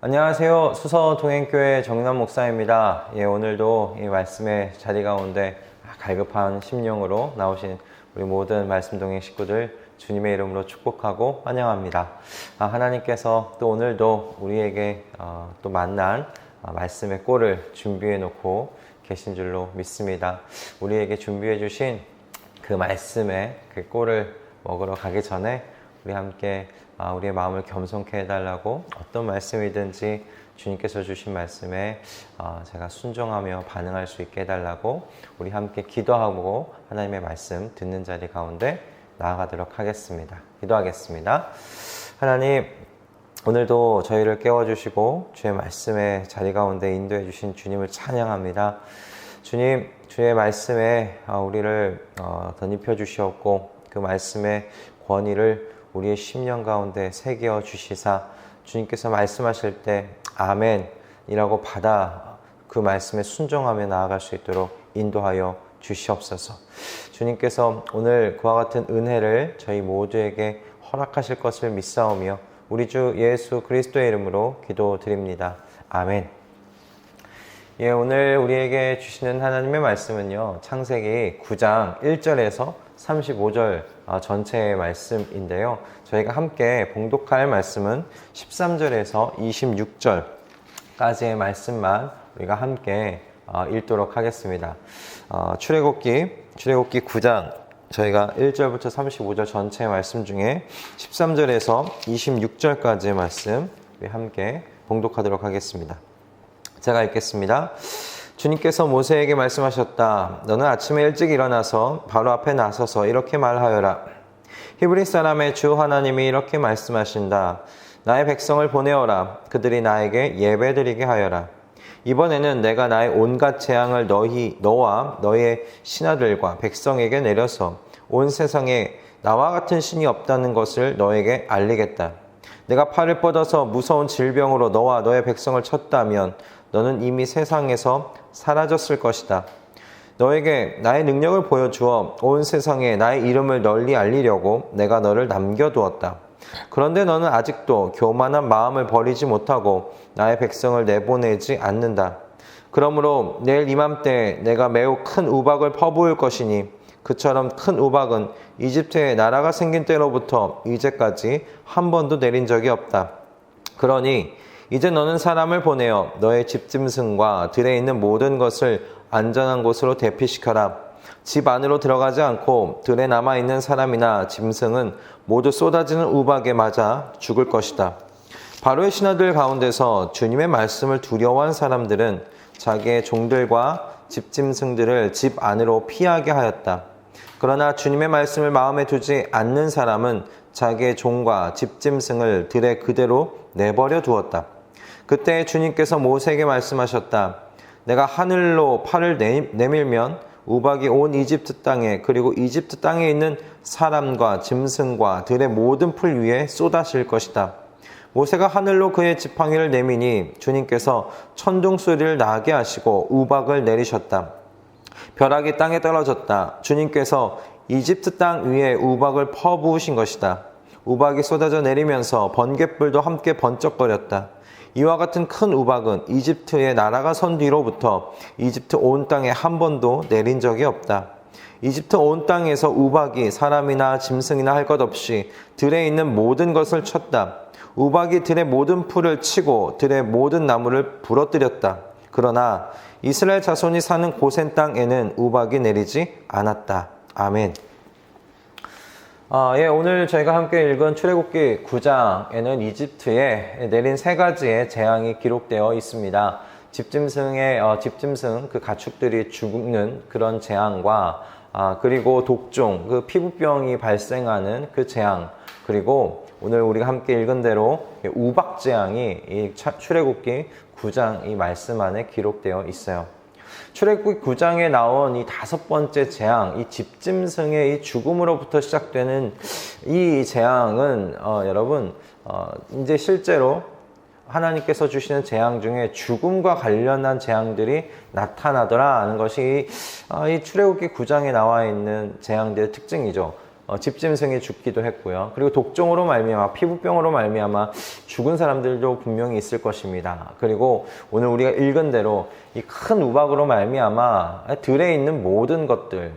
안녕하세요. 수서동행교회 정남 목사입니다. 오늘도 이 말씀의 자리 가운데 갈급한 심령으로 나오신 우리 모든 말씀 동행 식구들 주님의 이름으로 축복하고 환영합니다. 하나님께서 또 오늘도 우리에게 또 만난 말씀의 꼴을 준비해 놓고 계신 줄로 믿습니다. 우리에게 준비해 주신 그 말씀의 그 꼴을 먹으러 가기 전에 우리 함께 우리의 마음을 겸손케 해달라고, 어떤 말씀이든지 주님께서 주신 말씀에 제가 순종하며 반응할 수 있게 해달라고 우리 함께 기도하고 하나님의 말씀 듣는 자리 가운데 나아가도록 하겠습니다. 기도하겠습니다. 하나님, 오늘도 저희를 깨워주시고 주의 말씀의 자리 가운데 인도해 주신 주님을 찬양합니다. 주님, 주의 말씀에 우리를 덧입혀 주시옵고 그 말씀의 권위를 우리의 심령 가운데 새겨 주시사 주님께서 말씀하실 때 아멘이라고 받아 그 말씀에 순종하며 나아갈 수 있도록 인도하여 주시옵소서. 주님께서 오늘 그와 같은 은혜를 저희 모두에게 허락하실 것을 믿사오며 우리 주 예수 그리스도의 이름으로 기도드립니다. 아멘. 오늘 우리에게 주시는 하나님의 말씀은요, 창세기 9장 1절에서 35절 전체의 말씀인데요. 저희가 함께 봉독할 말씀은 13절에서 26절까지의 말씀만 우리가 함께 읽도록 하겠습니다. 출애굽기 9장 저희가 1절부터 35절 전체의 말씀 중에 13절에서 26절까지의 말씀 우리 함께 봉독하도록 하겠습니다. 제가 읽겠습니다. 주님께서 모세에게 말씀하셨다. 너는 아침에 일찍 일어나서 바로 앞에 나서서 이렇게 말하여라. 히브리 사람의 주 하나님이 이렇게 말씀하신다. 나의 백성을 보내어라. 그들이 나에게 예배드리게 하여라. 이번에는 내가 나의 온갖 재앙을 너와 너의 신하들과 백성에게 내려서 온 세상에 나와 같은 신이 없다는 것을 너에게 알리겠다. 내가 팔을 뻗어서 무서운 질병으로 너와 너의 백성을 쳤다면 너는 이미 세상에서 사라졌을 것이다. 너에게 나의 능력을 보여주어 온 세상에 나의 이름을 널리 알리려고 내가 너를 남겨두었다. 그런데 너는 아직도 교만한 마음을 버리지 못하고 나의 백성을 내보내지 않는다. 그러므로 내일 이맘때 내가 매우 큰 우박을 퍼부을 것이니 그처럼 큰 우박은 이집트에 나라가 생긴 때로부터 이제까지 한 번도 내린 적이 없다. 그러니 이제 너는 사람을 보내어 너의 집짐승과 들에 있는 모든 것을 안전한 곳으로 대피시켜라. 집 안으로 들어가지 않고 들에 남아있는 사람이나 짐승은 모두 쏟아지는 우박에 맞아 죽을 것이다. 바로의 신하들 가운데서 주님의 말씀을 두려워한 사람들은 자기의 종들과 집짐승들을 집 안으로 피하게 하였다. 그러나 주님의 말씀을 마음에 두지 않는 사람은 자기의 종과 집짐승을 들에 그대로 내버려 두었다. 그때 주님께서 모세에게 말씀하셨다. 내가 하늘로 팔을 내밀면 우박이 온 이집트 땅에 그리고 이집트 땅에 있는 사람과 짐승과 들의 모든 풀 위에 쏟아질 것이다. 모세가 하늘로 그의 지팡이를 내미니 주님께서 천둥 소리를 나게 하시고 우박을 내리셨다. 벼락이 땅에 떨어졌다. 주님께서 이집트 땅 위에 우박을 퍼부으신 것이다. 우박이 쏟아져 내리면서 번갯불도 함께 번쩍거렸다. 이와 같은 큰 우박은 이집트의 나라가 선 뒤로부터 이집트 온 땅에 한 번도 내린 적이 없다. 이집트 온 땅에서 우박이 사람이나 짐승이나 할 것 없이 들에 있는 모든 것을 쳤다. 우박이 들의 모든 풀을 치고 들의 모든 나무를 부러뜨렸다. 그러나 이스라엘 자손이 사는 고센 땅에는 우박이 내리지 않았다. 아멘. 오늘 저희가 함께 읽은 출애굽기 9장에는 이집트에 내린 세 가지의 재앙이 기록되어 있습니다. 집짐승 그 가축들이 죽는 그런 재앙과 그리고 독종 그 피부병이 발생하는 그 재앙, 그리고 오늘 우리가 함께 읽은 대로 우박 재앙이 이 출애굽기 9장 이 말씀 안에 기록되어 있어요. 출애굽기 9장에 나온 이 5번째 재앙, 이 집짐승의 이 죽음으로부터 시작되는 이 재앙은 여러분 이제 실제로 하나님께서 주시는 재앙 중에 죽음과 관련한 재앙들이 나타나더라 하는 것이 이 출애굽기 9장에 나와 있는 재앙들의 특징이죠. 집짐승이 죽기도 했고요. 그리고 독종으로 말미암아 피부병으로 말미암아 죽은 사람들도 분명히 있을 것입니다. 그리고 오늘 우리가 읽은 대로 이 큰 우박으로 말미암아 들에 있는 모든 것들,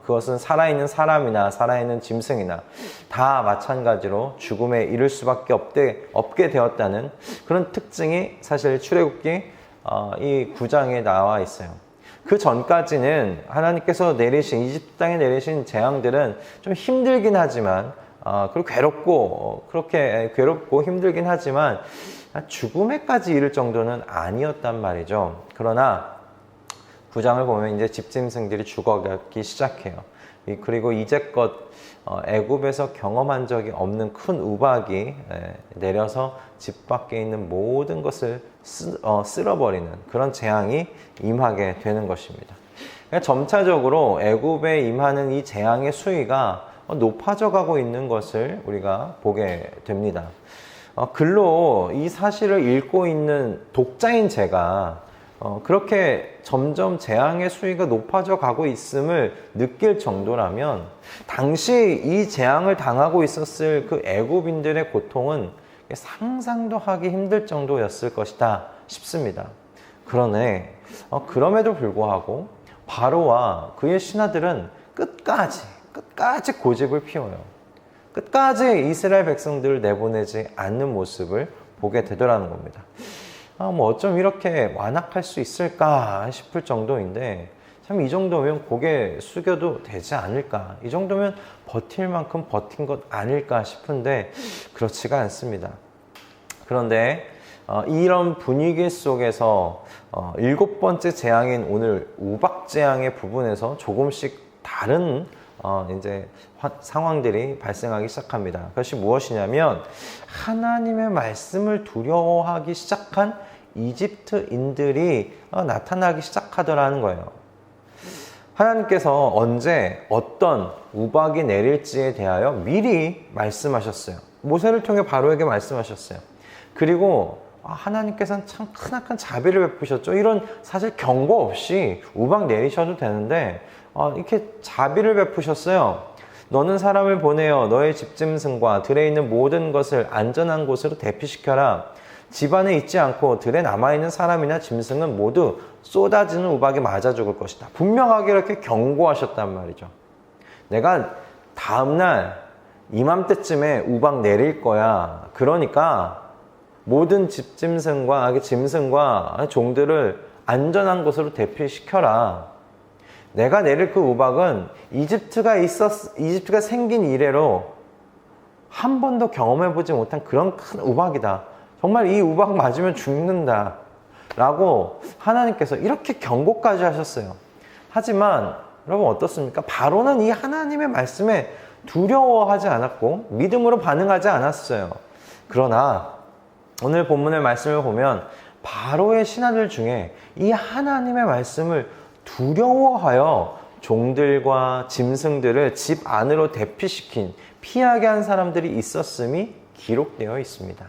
그것은 살아있는 사람이나 살아있는 짐승이나 다 마찬가지로 죽음에 이를 수밖에 없게 되었다는 그런 특징이 사실 출애굽기 이 9장에 나와 있어요. 그 전까지는 하나님께서 내리신 이집트 땅에 내리신 재앙들은 좀 힘들긴 하지만 그리고 그렇게 괴롭고 힘들긴 하지만 죽음에까지 이를 정도는 아니었단 말이죠. 그러나 9장을 보면 이제 집짐승들이 죽어가기 시작해요. 그리고 이제껏 애굽에서 경험한 적이 없는 큰 우박이 내려서 집 밖에 있는 모든 것을 쓸어버리는 그런 재앙이 임하게 되는 것입니다. 점차적으로 애굽에 임하는 이 재앙의 수위가 높아져 가고 있는 것을 우리가 보게 됩니다. 글로 이 사실을 읽고 있는 독자인 제가 그렇게 점점 재앙의 수위가 높아져 가고 있음을 느낄 정도라면 당시 이 재앙을 당하고 있었을 그 애굽인들의 고통은 상상도 하기 힘들 정도였을 것이다 싶습니다. 그럼에도 불구하고 바로와 그의 신하들은 끝까지 고집을 피워요. 끝까지 이스라엘 백성들을 내보내지 않는 모습을 보게 되더라는 겁니다. 어쩜 이렇게 완악할 수 있을까 싶을 정도인데 참 이 정도면 고개 숙여도 되지 않을까, 이 정도면 버틸 만큼 버틴 것 아닐까 싶은데 그렇지가 않습니다. 그런데 이런 분위기 속에서 7번째 재앙인 오늘 우박 재앙의 부분에서 조금씩 다른 이제 상황들이 발생하기 시작합니다. 그것이 무엇이냐면 하나님의 말씀을 두려워하기 시작한 이집트인들이 나타나기 시작하더라는 거예요. 하나님께서 언제 어떤 우박이 내릴지에 대하여 미리 말씀하셨어요. 모세를 통해 바로에게 말씀하셨어요. 그리고 하나님께서는 참 크나큰 자비를 베푸셨죠. 이런 사실 경고 없이 우박 내리셔도 되는데 이렇게 자비를 베푸셨어요. 너는 사람을 보내어 너의 집짐승과 들에 있는 모든 것을 안전한 곳으로 대피시켜라. 집안에 있지 않고 들에 남아있는 사람이나 짐승은 모두 쏟아지는 우박에 맞아 죽을 것이다. 분명하게 이렇게 경고하셨단 말이죠. 내가 다음날 이맘때쯤에 우박 내릴 거야. 그러니까 모든 집짐승과 짐승과 종들을 안전한 곳으로 대피시켜라. 내가 내릴 그 우박은 이집트가 생긴 이래로 한 번도 경험해보지 못한 그런 큰 우박이다. 정말 이 우박 맞으면 죽는다 라고 하나님께서 이렇게 경고까지 하셨어요. 하지만 여러분 어떻습니까? 바로는 이 하나님의 말씀에 두려워하지 않았고 믿음으로 반응하지 않았어요. 그러나 오늘 본문의 말씀을 보면 바로의 신하들 중에 이 하나님의 말씀을 두려워하여 종들과 짐승들을 집 안으로 대피시킨, 피하게 한 사람들이 있었음이 기록되어 있습니다.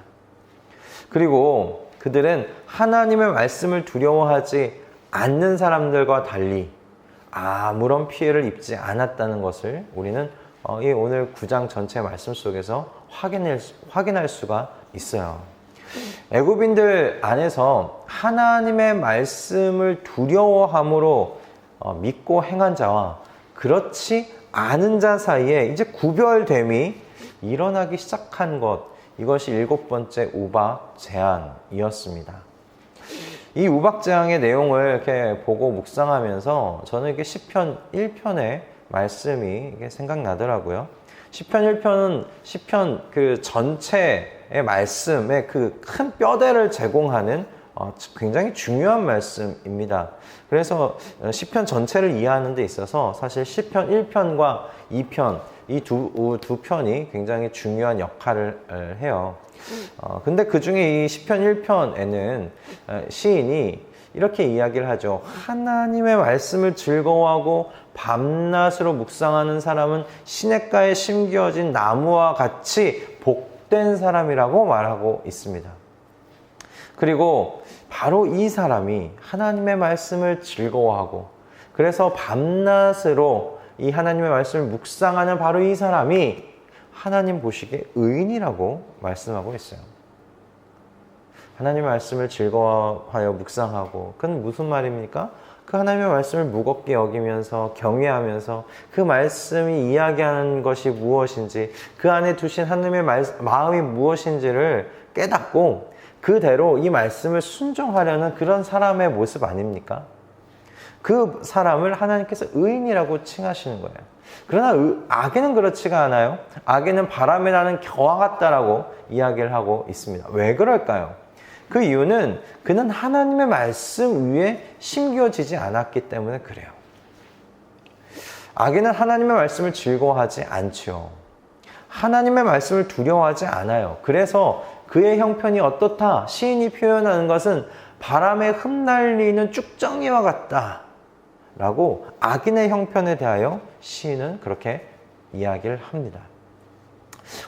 그리고 그들은 하나님의 말씀을 두려워하지 않는 사람들과 달리 아무런 피해를 입지 않았다는 것을 우리는 이 오늘 9장 전체 말씀 속에서 확인할 수가 있어요. 애굽인들 안에서 하나님의 말씀을 두려워함으로 믿고 행한 자와 그렇지 않은 자 사이에 이제 구별됨이 일어나기 시작한 것, 이것이 7번째 우박 재앙이었습니다. 이 우박 재앙의 내용을 이렇게 보고 묵상하면서 저는 이게 시편 1편의 말씀이 이게 생각나더라고요. 시편 1편은 시편 그 전체의 말씀의 그 큰 뼈대를 제공하는 굉장히 중요한 말씀입니다. 그래서 시편 전체를 이해하는 데 있어서 사실 시편 1편과 2편 이 두 편이 굉장히 중요한 역할을 해요. 근데 그 중에 이 시편 1편에는 시인이 이렇게 이야기를 하죠. 하나님의 말씀을 즐거워하고 밤낮으로 묵상하는 사람은 시냇가에 심겨진 나무와 같이 복된 사람이라고 말하고 있습니다. 그리고 바로 이 사람이 하나님의 말씀을 즐거워하고 그래서 밤낮으로 이 하나님의 말씀을 묵상하는 바로 이 사람이 하나님 보시기에 의인이라고 말씀하고 있어요. 하나님의 말씀을 즐거워하여 묵상하고, 그건 무슨 말입니까? 그 하나님의 말씀을 무겁게 여기면서 경외하면서 그 말씀이 이야기하는 것이 무엇인지, 그 안에 두신 하나님의 마음이 무엇인지를 깨닫고 그대로 이 말씀을 순종하려는 그런 사람의 모습 아닙니까? 그 사람을 하나님께서 의인이라고 칭하시는 거예요. 그러나 악에는 그렇지가 않아요. 악에는 바람에 나는 겨와 같다라고 이야기를 하고 있습니다. 왜 그럴까요? 그 이유는 그는 하나님의 말씀 위에 심겨지지 않았기 때문에 그래요. 악인은 하나님의 말씀을 즐거워하지 않죠. 하나님의 말씀을 두려워하지 않아요. 그래서 그의 형편이 어떻다? 시인이 표현하는 것은 바람에 흩날리는 쭉정이와 같다 라고 악인의 형편에 대하여 시인은 그렇게 이야기를 합니다.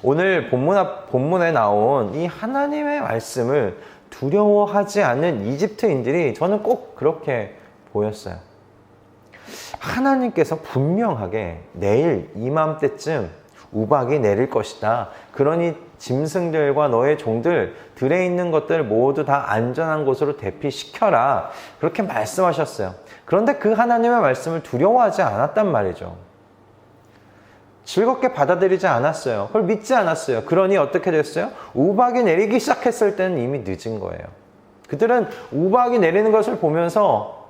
오늘 본문에 나온 이 하나님의 말씀을 두려워하지 않는 이집트인들이 저는 꼭 그렇게 보였어요. 하나님께서 분명하게 내일 이맘때쯤 우박이 내릴 것이다. 그러니 짐승들과 너의 종들, 들에 있는 것들 모두 다 안전한 곳으로 대피시켜라. 그렇게 말씀하셨어요. 그런데 그 하나님의 말씀을 두려워하지 않았단 말이죠. 즐겁게 받아들이지 않았어요. 그걸 믿지 않았어요. 그러니 어떻게 됐어요? 우박이 내리기 시작했을 때는 이미 늦은 거예요. 그들은 우박이 내리는 것을 보면서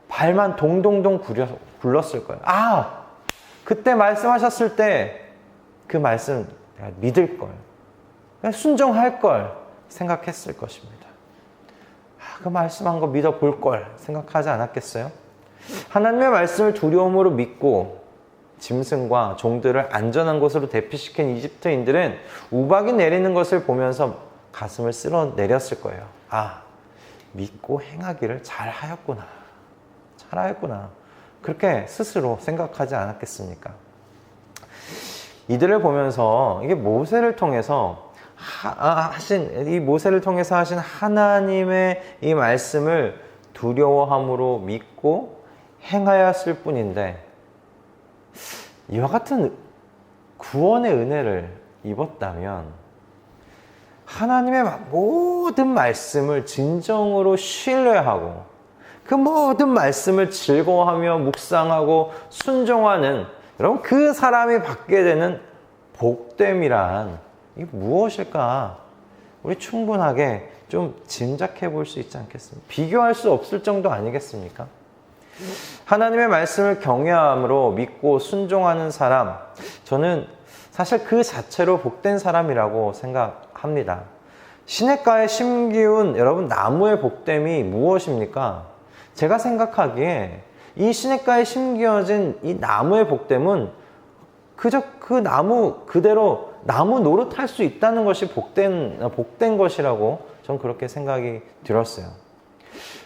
발만 동동동 굴렀을 거예요. 아! 그때 말씀하셨을 때 그 말씀 내가 믿을 걸, 순종할 걸 생각했을 것입니다. 그 말씀한 거 믿어볼 걸 생각하지 않았겠어요? 하나님의 말씀을 두려움으로 믿고 짐승과 종들을 안전한 곳으로 대피시킨 이집트인들은 우박이 내리는 것을 보면서 가슴을 쓸어 내렸을 거예요. 아, 믿고 행하기를 잘하였구나. 잘하였구나. 그렇게 스스로 생각하지 않았겠습니까? 이들을 보면서 이게 모세를 통해서 하신 하나님의 이 말씀을 두려워함으로 믿고 행하였을 뿐인데, 이와 같은 구원의 은혜를 입었다면 하나님의 모든 말씀을 진정으로 신뢰하고 그 모든 말씀을 즐거워하며 묵상하고 순종하는, 여러분, 그 사람이 받게 되는 복됨이란 이게 무엇일까? 우리 충분하게 좀 짐작해 볼 수 있지 않겠습니까? 비교할 수 없을 정도 아니겠습니까? 하나님의 말씀을 경외함으로 믿고 순종하는 사람, 저는 사실 그 자체로 복된 사람이라고 생각합니다. 시냇가에 심기운 여러분 나무의 복됨이 무엇입니까? 제가 생각하기에 이 시냇가에 심겨진 이 나무의 복됨은 그저 그 나무 그대로 나무 노릇할 수 있다는 것이 복된 것이라고 전 그렇게 생각이 들었어요.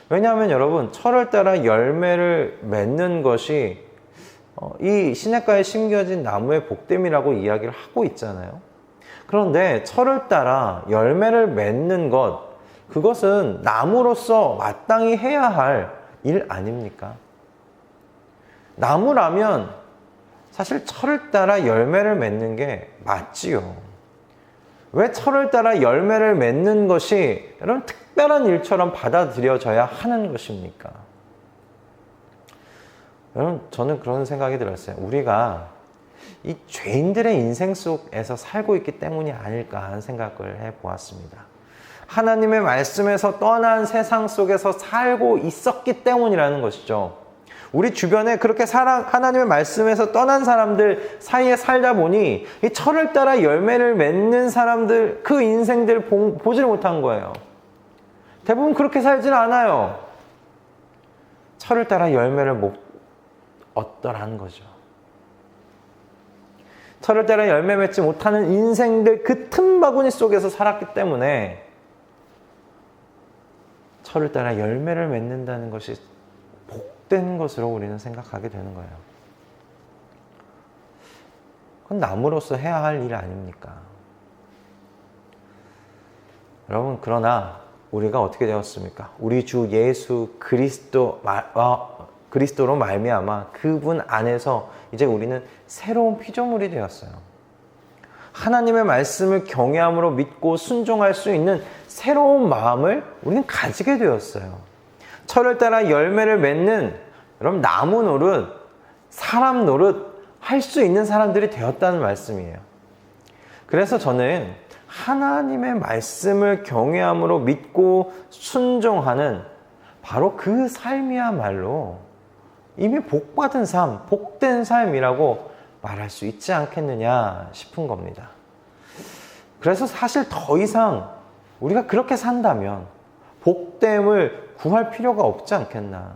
왜냐하면 여러분, 철을 따라 열매를 맺는 것이 이 시냇가에 심겨진 나무의 복됨이라고 이야기를 하고 있잖아요. 그런데 철을 따라 열매를 맺는 것, 그것은 나무로서 마땅히 해야 할 일 아닙니까? 나무라면 사실 철을 따라 열매를 맺는 게 맞지요. 왜 철을 따라 열매를 맺는 것이 여러분 특별한 일처럼 받아들여져야 하는 것입니까? 여러분, 저는 그런 생각이 들었어요. 우리가 이 죄인들의 인생 속에서 살고 있기 때문이 아닐까 하는 생각을 해보았습니다. 하나님의 말씀에서 떠난 세상 속에서 살고 있었기 때문이라는 것이죠. 우리 주변에 그렇게 하나님의 말씀에서 떠난 사람들 사이에 살다 보니 이 철을 따라 열매를 맺는 사람들, 그 인생들을 보지를 못한 거예요. 대부분 그렇게 살지는 않아요. 철을 따라 열매를 못 얻더라는 거죠. 철을 따라 열매 맺지 못하는 인생들, 그 틈바구니 속에서 살았기 때문에 철을 따라 열매를 맺는다는 것이 복된 것으로 우리는 생각하게 되는 거예요. 그건 나무로서 해야 할 일 아닙니까? 여러분, 그러나 우리가 어떻게 되었습니까? 우리 주 예수 그리스도와 그리스도로 말미암아 그분 안에서 이제 우리는 새로운 피조물이 되었어요. 하나님의 말씀을 경외함으로 믿고 순종할 수 있는 새로운 마음을 우리는 가지게 되었어요. 철을 따라 열매를 맺는 여러분 나무 노릇, 사람 노릇 할 수 있는 사람들이 되었다는 말씀이에요. 그래서 저는 하나님의 말씀을 경외함으로 믿고 순종하는 바로 그 삶이야말로 이미 복받은 삶, 복된 삶이라고 말할 수 있지 않겠느냐 싶은 겁니다. 그래서 사실 더 이상 우리가 그렇게 산다면 복됨을 구할 필요가 없지 않겠나.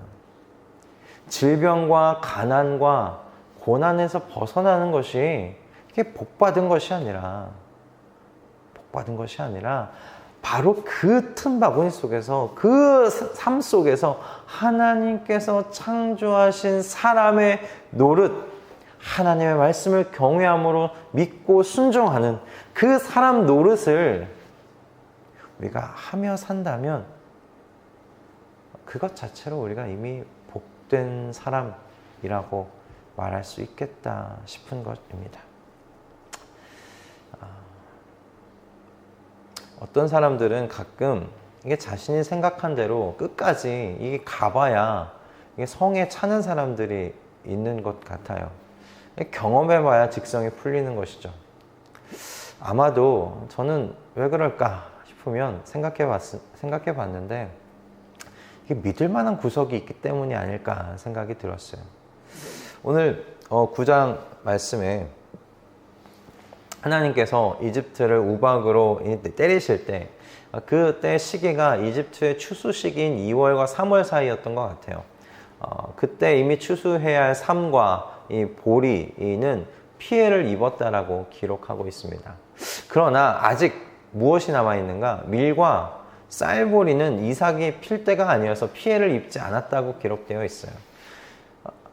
질병과 가난과 고난에서 벗어나는 것이 이게 복받은 것이 아니라 바로 그 틈바구니 속에서 그 삶 속에서 하나님께서 창조하신 사람의 노릇, 하나님의 말씀을 경외함으로 믿고 순종하는 그 사람 노릇을 우리가 하며 산다면 그것 자체로 우리가 이미 복된 사람이라고 말할 수 있겠다 싶은 것입니다. 어떤 사람들은 가끔 이게 자신이 생각한 대로 끝까지 이게 가봐야 이게 성에 차는 사람들이 있는 것 같아요. 경험해봐야 직성이 풀리는 것이죠. 아마도 저는 왜 그럴까 싶으면 생각해봤는데 이게 믿을 만한 구석이 있기 때문이 아닐까 생각이 들었어요. 오늘 9장 말씀에 하나님께서 이집트를 우박으로 때리실 때 그때 시기가 이집트의 추수 시기인 2월과 3월 사이였던 것 같아요. 그때 이미 추수해야 할 삶과 이 보리는 피해를 입었다라고 기록하고 있습니다. 그러나 아직 무엇이 남아있는가? 밀과 쌀보리는 이삭이 필 때가 아니어서 피해를 입지 않았다고 기록되어 있어요.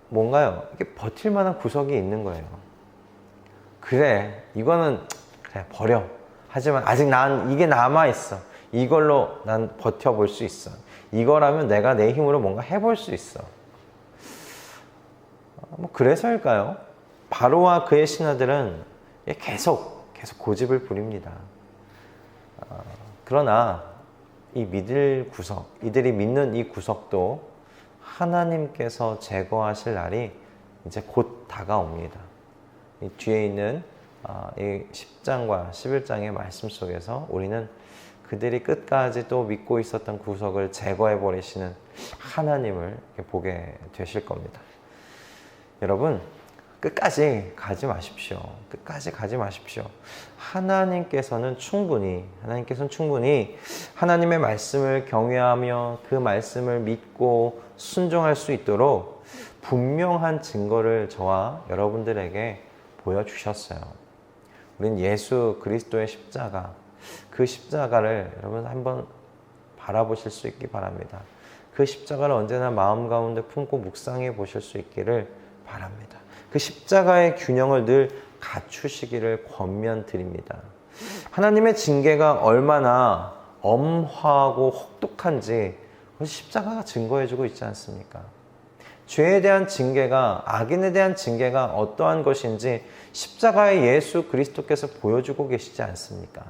뭔가요? 이게 버틸 만한 구석이 있는 거예요. 그래, 이거는 그래, 버려. 하지만 아직 난 이게 남아있어. 이걸로 난 버텨볼 수 있어. 이거라면 내가 내 힘으로 뭔가 해볼 수 있어. 그래서일까요? 바로와 그의 신하들은 계속 고집을 부립니다. 그러나 이 믿을 구석, 이들이 믿는 이 구석도 하나님께서 제거하실 날이 이제 곧 다가옵니다. 이 뒤에 있는 이 10장과 11장의 말씀 속에서 우리는 그들이 끝까지 또 믿고 있었던 구석을 제거해 버리시는 하나님을 보게 되실 겁니다. 여러분, 끝까지 가지 마십시오. 끝까지 가지 마십시오. 하나님께서는 충분히 하나님의 말씀을 경외하며 그 말씀을 믿고 순종할 수 있도록 분명한 증거를 저와 여러분들에게 보여주셨어요. 우린 예수 그리스도의 십자가, 그 십자가를 여러분 한번 바라보실 수 있기 바랍니다. 그 십자가를 언제나 마음 가운데 품고 묵상해 보실 수 있기를 바랍니다. 그 십자가의 균형을 늘 갖추시기를 권면드립니다. 하나님의 징계가 얼마나 엄하고 혹독한지 십자가가 증거해주고 있지 않습니까? 죄에 대한 징계가, 악인에 대한 징계가 어떠한 것인지 십자가의 예수 그리스도께서 보여주고 계시지 않습니까?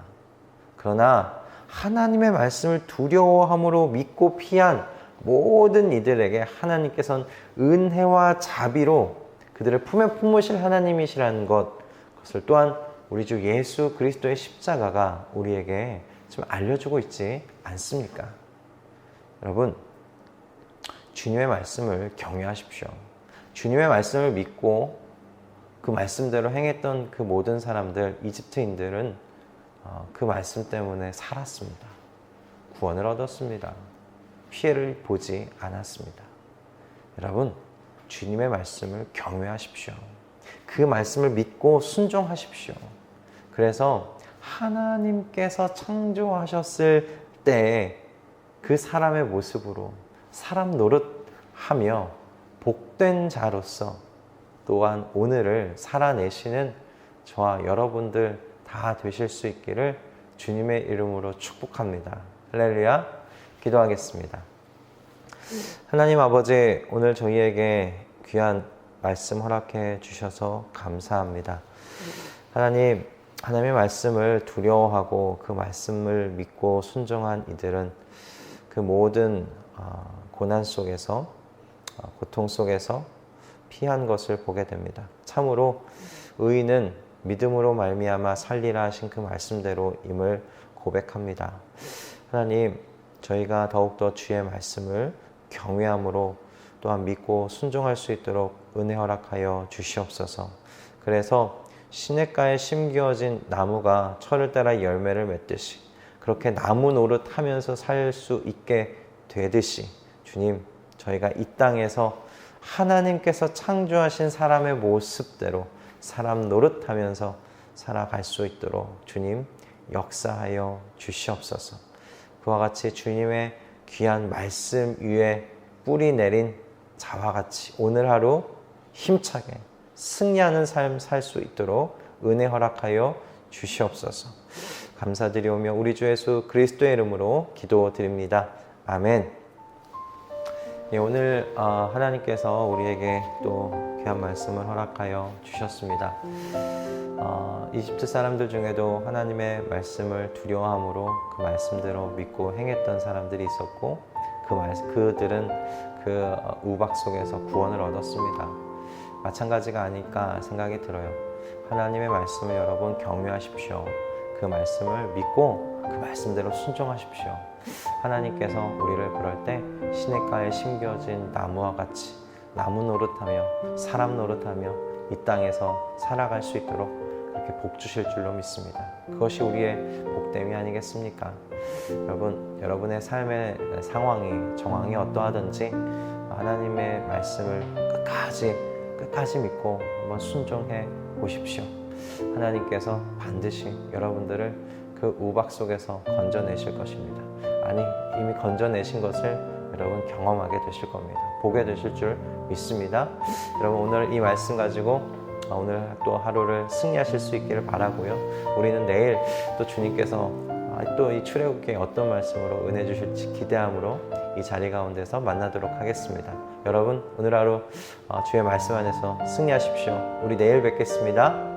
그러나 하나님의 말씀을 두려워함으로 믿고 피한 모든 이들에게 하나님께서는 은혜와 자비로 그들을 품에 품으실 하나님이시라는 그것을 또한 우리 주 예수 그리스도의 십자가가 우리에게 좀 알려주고 있지 않습니까? 여러분, 주님의 말씀을 경외하십시오. 주님의 말씀을 믿고 그 말씀대로 행했던 그 모든 사람들, 이집트인들은 그 말씀 때문에 살았습니다. 구원을 얻었습니다. 피해를 보지 않았습니다. 여러분, 주님의 말씀을 경외하십시오. 그 말씀을 믿고 순종하십시오. 그래서 하나님께서 창조하셨을 때 그 사람의 모습으로 사람 노릇하며 복된 자로서 또한 오늘을 살아내시는 저와 여러분들 다 되실 수 있기를 주님의 이름으로 축복합니다. 할렐루야. 기도하겠습니다. 하나님 아버지, 오늘 저희에게 귀한 말씀 허락해 주셔서 감사합니다. 하나님, 하나님의 말씀을 두려워하고 그 말씀을 믿고 순종한 이들은 그 모든 고난 속에서, 고통 속에서 피한 것을 보게 됩니다. 참으로 의인은 믿음으로 말미암아 살리라 하신 그 말씀대로임을 고백합니다. 하나님, 저희가 더욱더 주의 말씀을 경외함으로 또한 믿고 순종할 수 있도록 은혜 허락하여 주시옵소서. 그래서 시냇가에 심기어진 나무가 철을 따라 열매를 맺듯이 그렇게 나무 노릇하면서 살 수 있게 되듯이 주님, 저희가 이 땅에서 하나님께서 창조하신 사람의 모습대로 사람 노릇하면서 살아갈 수 있도록 주님 역사하여 주시옵소서. 그와 같이 주님의 귀한 말씀 위에 뿌리 내린 자와 같이 오늘 하루 힘차게 승리하는 삶 살 수 있도록 은혜 허락하여 주시옵소서. 감사드리오며 우리 주 예수 그리스도의 이름으로 기도드립니다. 아멘. 예, 오늘 하나님께서 우리에게 또 귀한 말씀을 허락하여 주셨습니다. 이집트 사람들 중에도 하나님의 말씀을 두려워함으로 그 말씀대로 믿고 행했던 사람들이 있었고 그들은 그 우박 속에서 구원을 얻었습니다. 마찬가지가 아닐까 생각이 들어요. 하나님의 말씀을 여러분 경외하십시오. 그 말씀을 믿고 그 말씀대로 순종하십시오. 하나님께서 우리를 그럴 때 시냇가에 심겨진 나무와 같이 나무 노릇하며 사람 노릇하며 이 땅에서 살아갈 수 있도록 그렇게 복 주실 줄로 믿습니다. 그것이 우리의 복됨이 아니겠습니까? 여러분의 삶의 상황이 정황이 어떠하든지 하나님의 말씀을 끝까지 믿고 한번 순종해 보십시오. 하나님께서 반드시 여러분들을 그 우박 속에서 건져내실 것입니다. 아니, 이미 건져내신 것을 여러분 경험하게 되실 겁니다. 보게 되실 줄 믿습니다. 여러분, 오늘 이 말씀 가지고 오늘 또 하루를 승리하실 수 있기를 바라고요. 우리는 내일 또 주님께서 또 이 출애굽기에 어떤 말씀으로 은혜 주실지 기대함으로 이 자리 가운데서 만나도록 하겠습니다. 여러분, 오늘 하루 주의 말씀 안에서 승리하십시오. 우리 내일 뵙겠습니다.